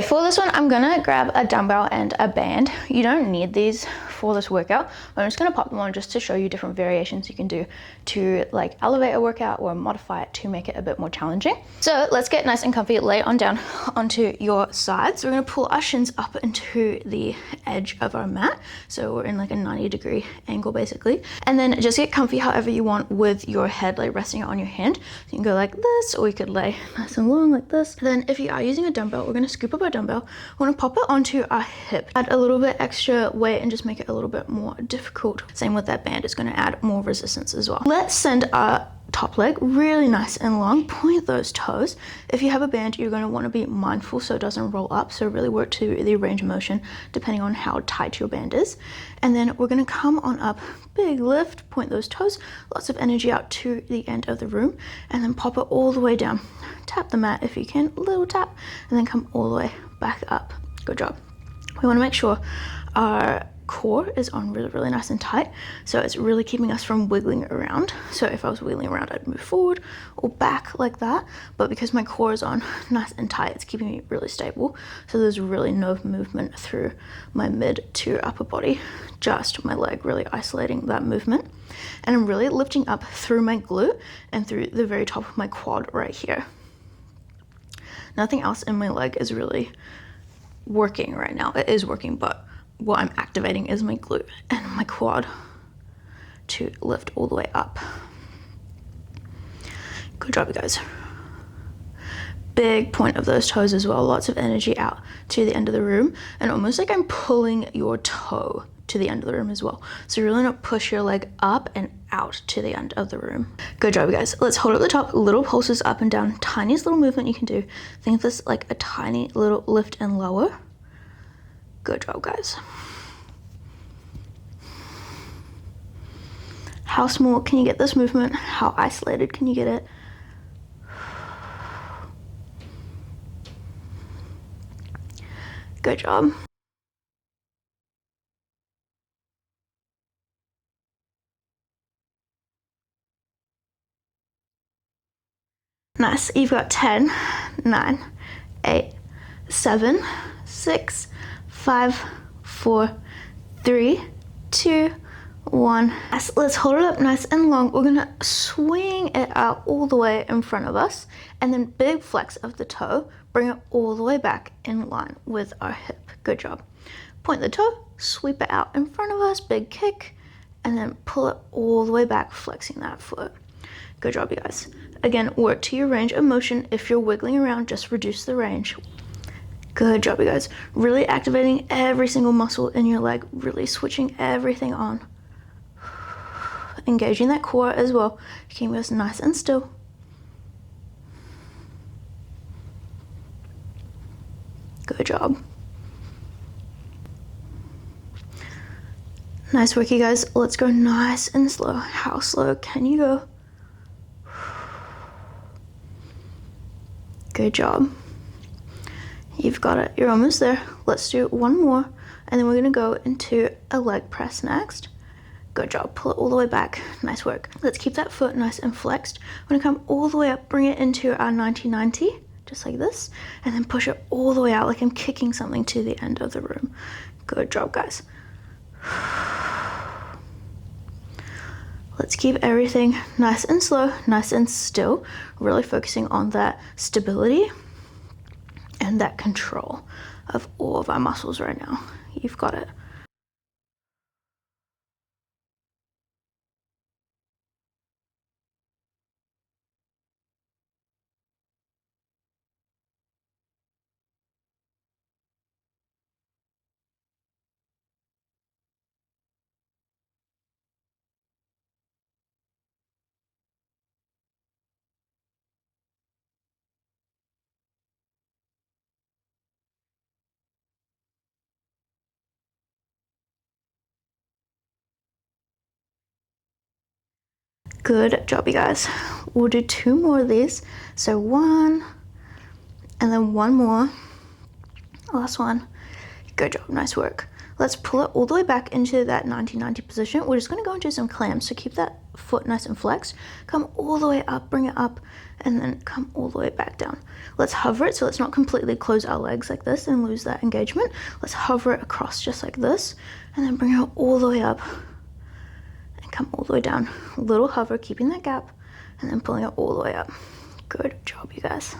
For this one, I'm gonna grab a dumbbell and a band. You don't need these for this workout. I'm just gonna pop them on just to show you different variations you can do to like elevate a workout or modify it to make it a bit more challenging. So let's get nice and comfy, lay on down onto your sides. We're gonna pull our shins up into the edge of our mat. So we're in like a 90-degree angle basically. And then just get comfy however you want with your head, like resting it on your hand. So you can go like this, or you could lay nice and long like this. Then if you are using a dumbbell, we're gonna scoop up our dumbbell. We're gonna pop it onto our hip, add a little bit extra weight and just make it a little bit more difficult. Same with that band, it's gonna add more resistance as well. Let's send our top leg really nice and long, point those toes. If you have a band, you're going to want to be mindful so it doesn't roll up, so really work to the range of motion depending on how tight your band is. And then we're going to come on up, big lift, point those toes, lots of energy out to the end of the room, and then pop it all the way down. Tap the mat if you can, little tap, and then come all the way back up. Good job. We want to make sure our core is on really nice and tight, so it's really keeping us from wiggling around. So if I was wiggling around, I'd move forward or back like that, but because my core is on nice and tight, it's keeping me really stable, so there's really no movement through my mid to upper body, just my leg really isolating that movement. And I'm really lifting up through my glute and through the very top of my quad right here. Nothing else in my leg is really working right now. It is working, but what I'm activating is my glute and my quad to lift all the way up. Good job, you guys. Big point of those toes as well, lots of energy out to the end of the room, and almost like I'm pulling your toe to the end of the room as well. So you're really gonna push your leg up and out to the end of the room. Good job, you guys. Let's hold at the top, little pulses up and down, tiniest little movement you can do. Think of this like a tiny little lift and lower. Good job, guys. How small can you get this movement? How isolated can you get it? Good job. Nice. You've got 10, 9, 8, 7, 6, 5, 4, 3, 2, 1. Let's hold it up nice and long. We're gonna swing it out all the way in front of us, and then big flex of the toe, bring it all the way back in line with our hip. Good job. Point the toe, sweep it out in front of us, big kick, and then pull it all the way back, flexing that foot. Good job, you guys. Again, work to your range of motion. If you're wiggling around, just reduce the range. Good job, you guys. Really activating every single muscle in your leg, really switching everything on. Engaging that core as well, keeping us nice and still. Good job. Nice work, you guys. Let's go nice and slow. How slow can you go? Good job. You've got it. You're almost there. Let's do one more, and then we're gonna go into a leg press next. Good job. Pull it all the way back. Nice work. Let's keep that foot nice and flexed. We're gonna come all the way up, bring it into our 90-90, just like this, and then push it all the way out like I'm kicking something to the end of the room. Good job, guys. Let's keep everything nice and slow, nice and still, really focusing on that stability and that control of all of our muscles right now. You've got it. Good job, you guys. We'll do 2 more of these. So 1, and then 1 more. Last one. Good job, nice work. Let's pull it all the way back into that 90-90 position. We're just gonna go into some clams, so keep that foot nice and flexed. Come all the way up, bring it up, and then come all the way back down. Let's hover it, so let's not completely close our legs like this and lose that engagement. Let's hover it across just like this, and then bring it all the way up and come all the way down. Little hover, keeping that gap, and then pulling it all the way up. Good job, you guys.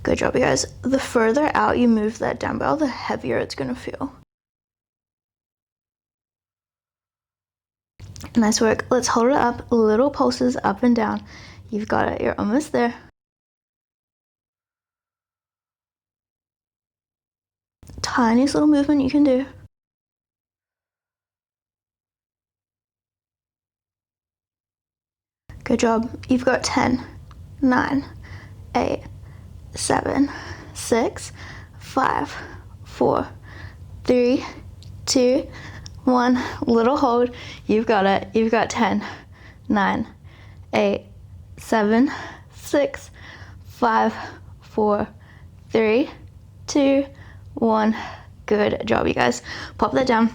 Good job, you guys. The further out you move that dumbbell, the heavier it's gonna feel. Nice work. Let's hold it up, little pulses up and down. You've got it, you're almost there. Tiniest little movement you can do. Good job. You've got 10, 9, 8, 7, 6, 5, 4, 3, 2, 1. Little hold. You've got it. You've got 10, 9, 8, 7, 6, 5, 4, 3, 2, 1. Good job, you guys. Pop that down.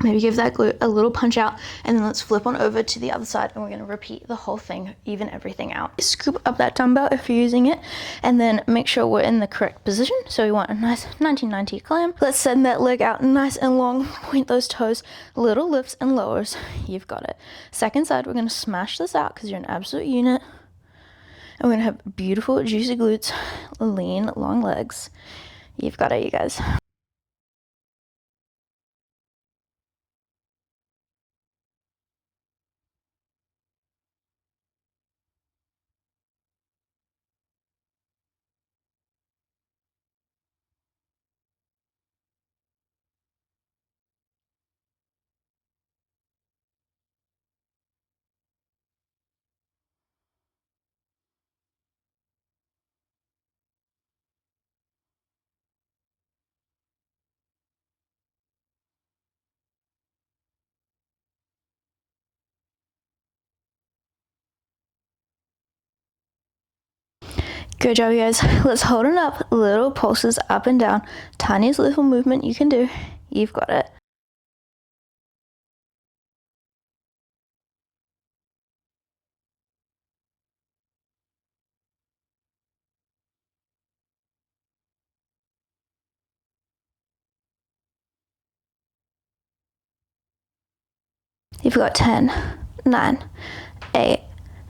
Maybe give that glute a little punch out, and then let's flip on over to the other side, and we're going to repeat the whole thing, even everything out. Scoop up that dumbbell if you're using it, and then make sure we're in the correct position. So we want a nice 1990 clamp. Let's send that leg out nice and long, point those toes, little lifts and lowers. You've got it. Second side, we're going to smash this out because you're an absolute unit, and we're going to have beautiful juicy glutes, lean long legs. You've got it, you guys. Good job, you guys. Let's hold it up, little pulses up and down, tiniest little movement you can do. You've got it. You've got 10, 9, 8,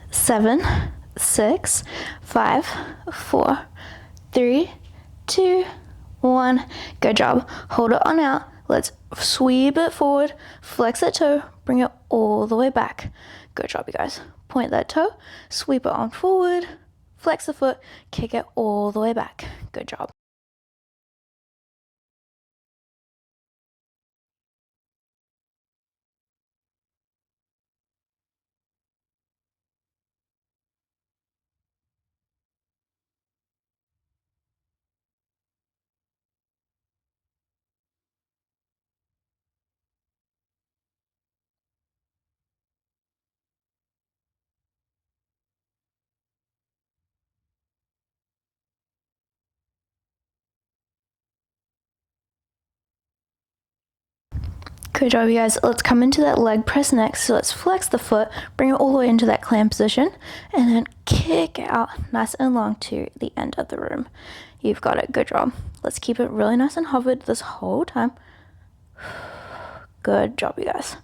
7, 6, 5, 4, 3, 2, 1. Good job. Hold it on out. Let's sweep it forward, flex that toe, bring it all the way back. Good job, you guys. Point that toe, sweep it on forward, flex the foot, kick it all the way back. Good job. Good job, you guys. Let's come into that leg press next. So let's flex the foot, bring it all the way into that clamp position, and then kick out nice and long to the end of the room. You've got it. Good job. Let's keep it really nice and hovered this whole time. Good job, you guys.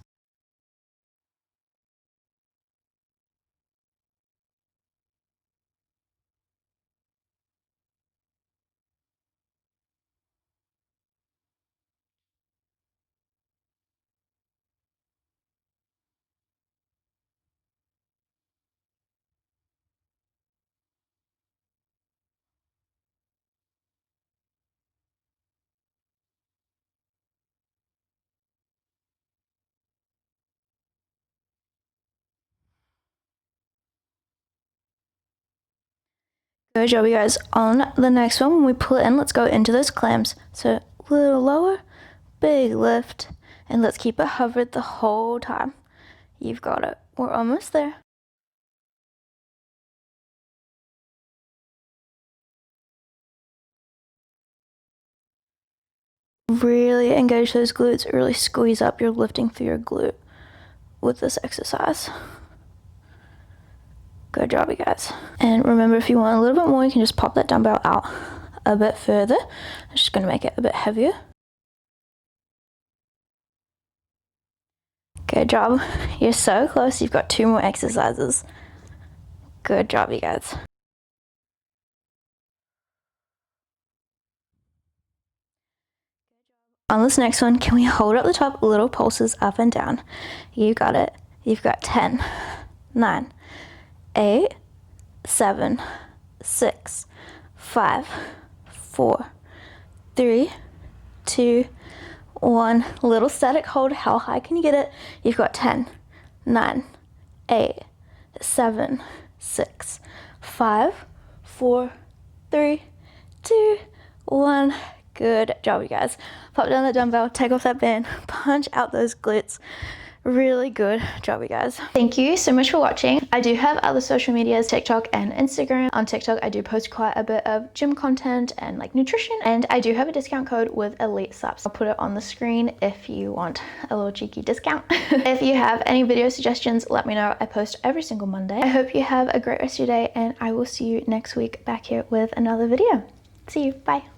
Good job, you guys. On the next one, when we pull it in, let's go into those clamps. So a little lower, big lift, And let's keep it hovered the whole time. You've got it. We're almost there. Really engage those glutes, really squeeze up your lifting through your glute with this exercise. Good job, you guys. And remember, if you want a little bit more, you can just pop that dumbbell out a bit further. I'm just gonna make it a bit heavier. Good job. You're so close. You've got 2 more exercises. Good job, you guys. On this next one, can we hold up the top, little pulses up and down? You got it. You've got 10, 9, 8, 7, 6, 5, 4, 3, 2, 1. Little static hold. How high can you get it? You've got 10, 9, 8, 7, 6, 5, 4, 3, 2, 1. Good job, you guys. Pop down the dumbbell, take off that band, punch out those glutes. Really good job, you guys. Thank you so much for watching. I do have other social medias, TikTok and Instagram. On TikTok, I do post quite a bit of gym content and like nutrition, and I do have a discount code with Elite Subs. I'll put it on the screen if you want a little cheeky discount. If you have any video suggestions, let me know. I post every single Monday. I hope you have a great rest of your day, and I will see you next week back here with another video. See you. Bye.